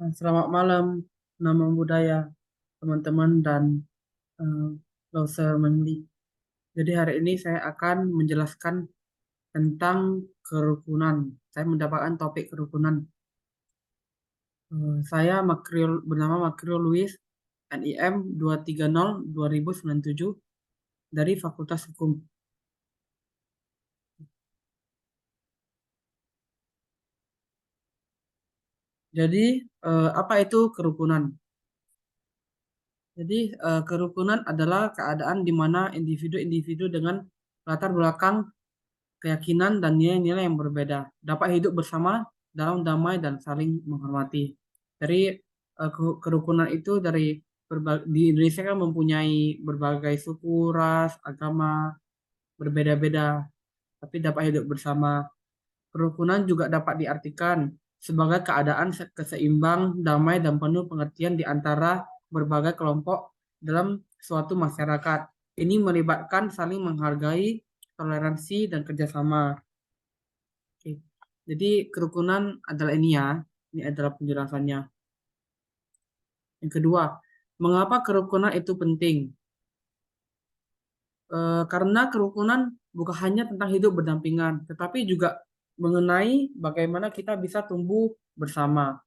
Selamat malam, nama budaya teman-teman dan eh, Lause Menli. Jadi hari ini saya akan menjelaskan tentang kerukunan. Saya mendapatkan topik kerukunan. Saya bernama Makrio Luis, NIM 230 2097 dari Fakultas Hukum. Jadi apa itu kerukunan? Jadi kerukunan adalah keadaan di mana individu-individu dengan latar belakang keyakinan dan nilai-nilai yang berbeda dapat hidup bersama dalam damai dan saling menghormati. Dari kerukunan itu di Indonesia kan mempunyai berbagai suku, ras, agama berbeda-beda, tapi dapat hidup bersama. Kerukunan juga dapat diartikan sebagai keadaan keseimbang, damai, dan penuh pengertian di antara berbagai kelompok dalam suatu masyarakat. Ini melibatkan saling menghargai, toleransi, dan kerjasama. Oke. Jadi kerukunan adalah ini ya. Ini adalah penjelasannya. Yang kedua, mengapa kerukunan itu penting? Karena kerukunan bukan hanya tentang hidup berdampingan, tetapi juga mengenai bagaimana kita bisa tumbuh bersama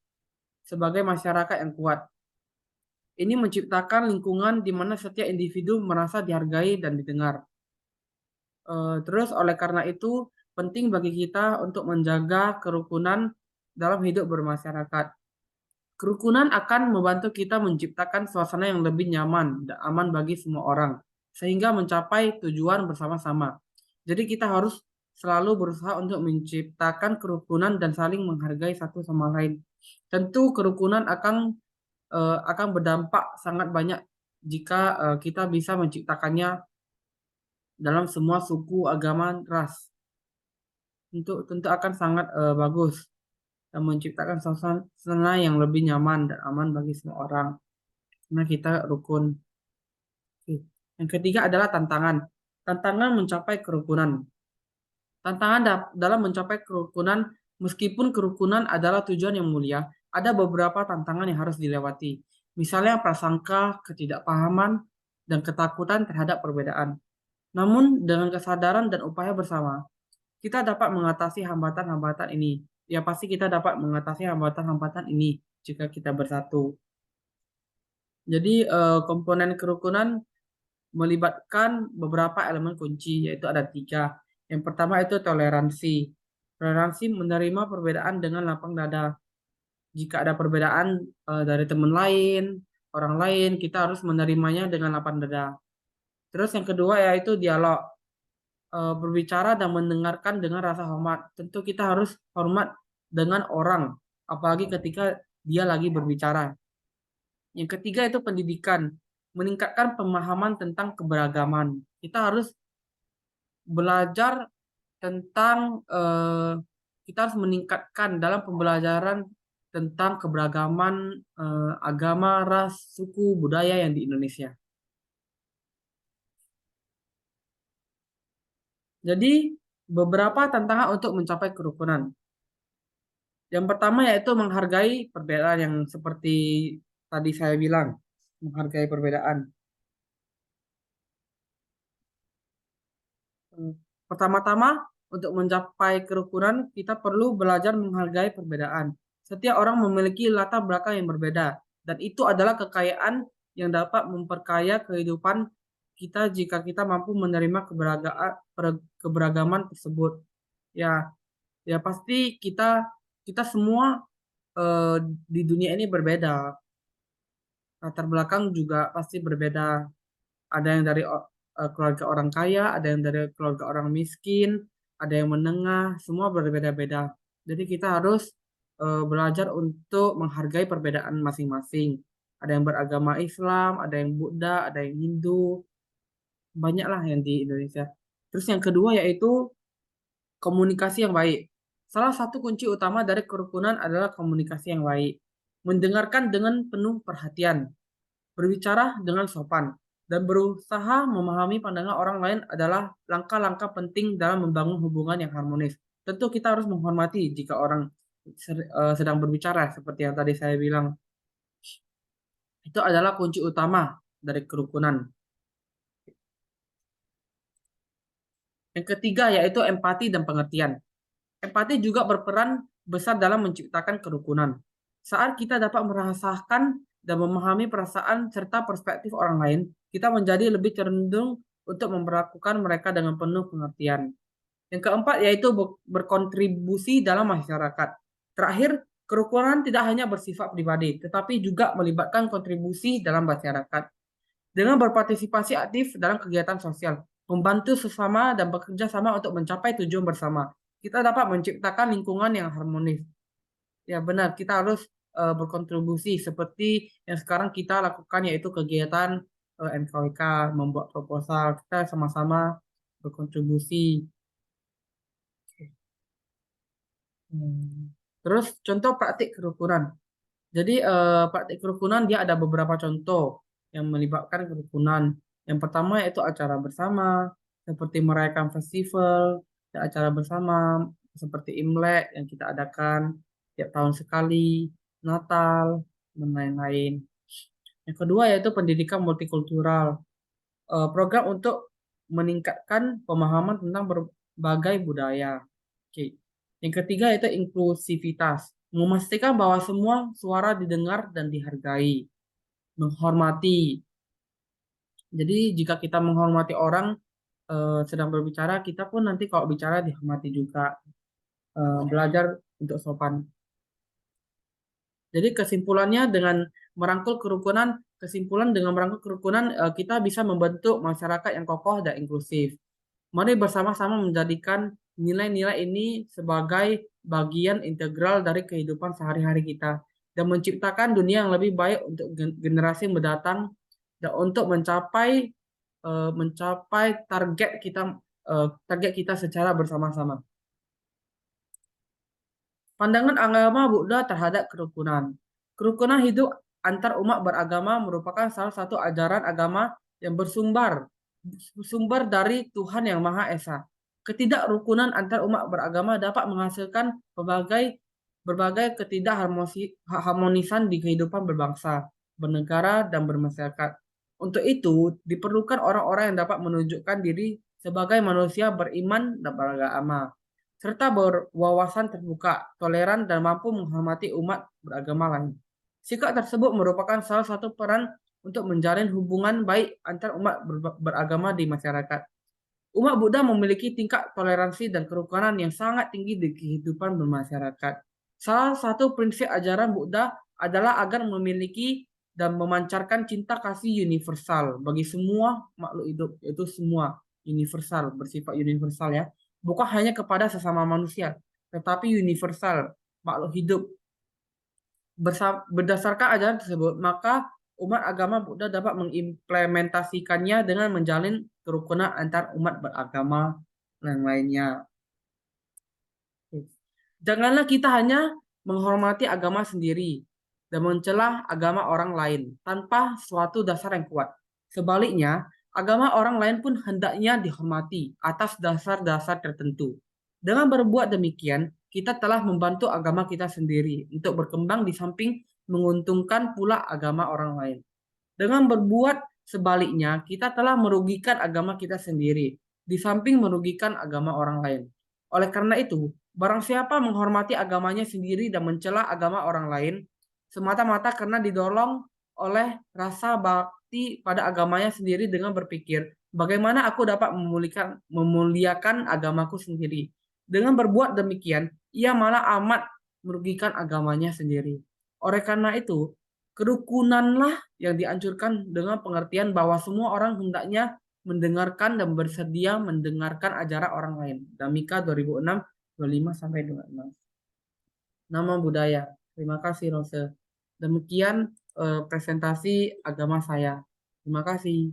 sebagai masyarakat yang kuat. Ini menciptakan lingkungan di mana setiap individu merasa dihargai dan didengar. Terus oleh karena itu penting bagi kita untuk menjaga kerukunan dalam hidup bermasyarakat. Kerukunan akan membantu kita menciptakan suasana yang lebih nyaman dan aman bagi semua orang, sehingga mencapai tujuan bersama-sama. Jadi kita harus selalu berusaha untuk menciptakan kerukunan dan saling menghargai satu sama lain. Tentu kerukunan akan berdampak sangat banyak jika kita bisa menciptakannya dalam semua suku, agama, ras. Tentu akan sangat bagus dan menciptakan suasana yang lebih nyaman dan aman bagi semua orang. Karena kita rukun. Oke. Yang ketiga adalah tantangan. Tantangan mencapai kerukunan. Tantangan dalam mencapai kerukunan, meskipun kerukunan adalah tujuan yang mulia, ada beberapa tantangan yang harus dilewati. Misalnya prasangka, ketidakpahaman, dan ketakutan terhadap perbedaan. Namun dengan kesadaran dan upaya bersama, kita dapat mengatasi hambatan-hambatan ini. Ya pasti kita dapat mengatasi hambatan-hambatan ini jika kita bersatu. Jadi komponen kerukunan melibatkan beberapa elemen kunci, yaitu ada tiga. Yang pertama itu toleransi. Toleransi menerima perbedaan dengan lapang dada. Jika ada perbedaan dari teman lain, orang lain, kita harus menerimanya dengan lapang dada. Terus yang kedua yaitu dialog. Berbicara dan mendengarkan dengan rasa hormat. Tentu kita harus hormat dengan orang, apalagi ketika dia lagi berbicara. Yang ketiga itu pendidikan, meningkatkan pemahaman tentang keberagaman. Kita harus belajar tentang kita harus meningkatkan dalam pembelajaran tentang keberagaman agama, ras, suku, budaya yang di Indonesia. Jadi beberapa tantangan untuk mencapai kerukunan. Yang pertama yaitu menghargai perbedaan yang seperti tadi saya bilang, menghargai perbedaan. Pertama-tama, untuk mencapai kerukunan, kita perlu belajar menghargai perbedaan. Setiap orang memiliki latar belakang yang berbeda, dan itu adalah kekayaan yang dapat memperkaya kehidupan kita jika kita mampu menerima keberagaman tersebut. Ya, ya pasti kita semua eh, di dunia ini berbeda. Latar belakang juga pasti berbeda. Ada yang dari keluarga orang kaya, ada yang dari keluarga orang miskin, ada yang menengah, semua berbeda-beda. Jadi kita harus belajar untuk menghargai perbedaan masing-masing. Ada yang beragama Islam, ada yang Buddha, ada yang Hindu, banyaklah yang di Indonesia. Terus yang kedua yaitu komunikasi yang baik. Salah satu kunci utama dari kerukunan adalah komunikasi yang baik. Mendengarkan dengan penuh perhatian, berbicara dengan sopan, dan berusaha memahami pandangan orang lain adalah langkah-langkah penting dalam membangun hubungan yang harmonis. Tentu kita harus menghormati jika orang sedang berbicara seperti yang tadi saya bilang. Itu adalah kunci utama dari kerukunan. Yang ketiga yaitu empati dan pengertian. Empati juga berperan besar dalam menciptakan kerukunan. Saat kita dapat merasakan dan memahami perasaan serta perspektif orang lain, kita menjadi lebih cenderung untuk memperlakukan mereka dengan penuh pengertian. Yang keempat yaitu berkontribusi dalam masyarakat. Terakhir, kerukunan tidak hanya bersifat pribadi, tetapi juga melibatkan kontribusi dalam masyarakat. Dengan berpartisipasi aktif dalam kegiatan sosial, membantu sesama dan bekerja sama untuk mencapai tujuan bersama, kita dapat menciptakan lingkungan yang harmonis. Ya benar, kita harus berkontribusi seperti yang sekarang kita lakukan yaitu kegiatan NKWK, membuat proposal, kita sama-sama berkontribusi. Terus contoh praktik kerukunan. Jadi praktik kerukunan dia ada beberapa contoh yang melibatkan kerukunan. Yang pertama yaitu acara bersama, seperti merayakan festival, dan acara bersama seperti Imlek yang kita adakan tiap tahun sekali, Natal, dan lain-lain. Yang kedua yaitu pendidikan multikultural, program untuk meningkatkan pemahaman tentang berbagai budaya. Oke. Yang ketiga yaitu inklusivitas, memastikan bahwa semua suara didengar dan dihargai, menghormati. Jadi jika kita menghormati orang sedang berbicara, kita pun nanti kalau bicara dihormati juga. Belajar untuk sopan. Jadi kesimpulan dengan merangkul kerukunan kita bisa membentuk masyarakat yang kokoh dan inklusif. Mari bersama-sama menjadikan nilai-nilai ini sebagai bagian integral dari kehidupan sehari-hari kita dan menciptakan dunia yang lebih baik untuk generasi mendatang dan untuk mencapai target kita secara bersama-sama. Pandangan agama Buddha terhadap kerukunan. Kerukunan hidup antar umat beragama merupakan salah satu ajaran agama yang bersumber dari Tuhan Yang Maha Esa. Ketidakrukunan antar umat beragama dapat menghasilkan berbagai ketidakharmonisan di kehidupan berbangsa, bernegara, dan bermasyarakat. Untuk itu, diperlukan orang-orang yang dapat menunjukkan diri sebagai manusia beriman dan beragama, serta berwawasan terbuka, toleran, dan mampu menghormati umat beragama lain. Sikap tersebut merupakan salah satu peran untuk menjalin hubungan baik antar umat beragama di masyarakat. Umat Buddha memiliki tingkat toleransi dan kerukunan yang sangat tinggi di kehidupan bermasyarakat. Salah satu prinsip ajaran Buddha adalah agar memiliki dan memancarkan cinta kasih universal bagi semua makhluk hidup, yaitu semua universal, bersifat universal ya. Bukan hanya kepada sesama manusia, tetapi universal, makhluk hidup. Berdasarkan ajaran tersebut, maka umat agama Buddha dapat mengimplementasikannya dengan menjalin kerukunan antar umat beragama dan lainnya. Janganlah kita hanya menghormati agama sendiri dan mencela agama orang lain tanpa suatu dasar yang kuat. Sebaliknya, agama orang lain pun hendaknya dihormati atas dasar-dasar tertentu. Dengan berbuat demikian, kita telah membantu agama kita sendiri untuk berkembang di samping menguntungkan pula agama orang lain. Dengan berbuat sebaliknya, kita telah merugikan agama kita sendiri, di samping merugikan agama orang lain. Oleh karena itu, barang siapa menghormati agamanya sendiri dan mencela agama orang lain, semata-mata karena didorong oleh rasa bakti pada agamanya sendiri dengan berpikir, bagaimana aku dapat memuliakan agamaku sendiri. Dengan berbuat demikian, ia malah amat merugikan agamanya sendiri. Oleh karena itu, kerukunanlah yang dianjurkan dengan pengertian bahwa semua orang hendaknya mendengarkan dan bersedia mendengarkan ajaran orang lain. Damika 2006, 25-26. Nama budaya. Terima kasih, Rose. Demikian presentasi agama saya. Terima kasih.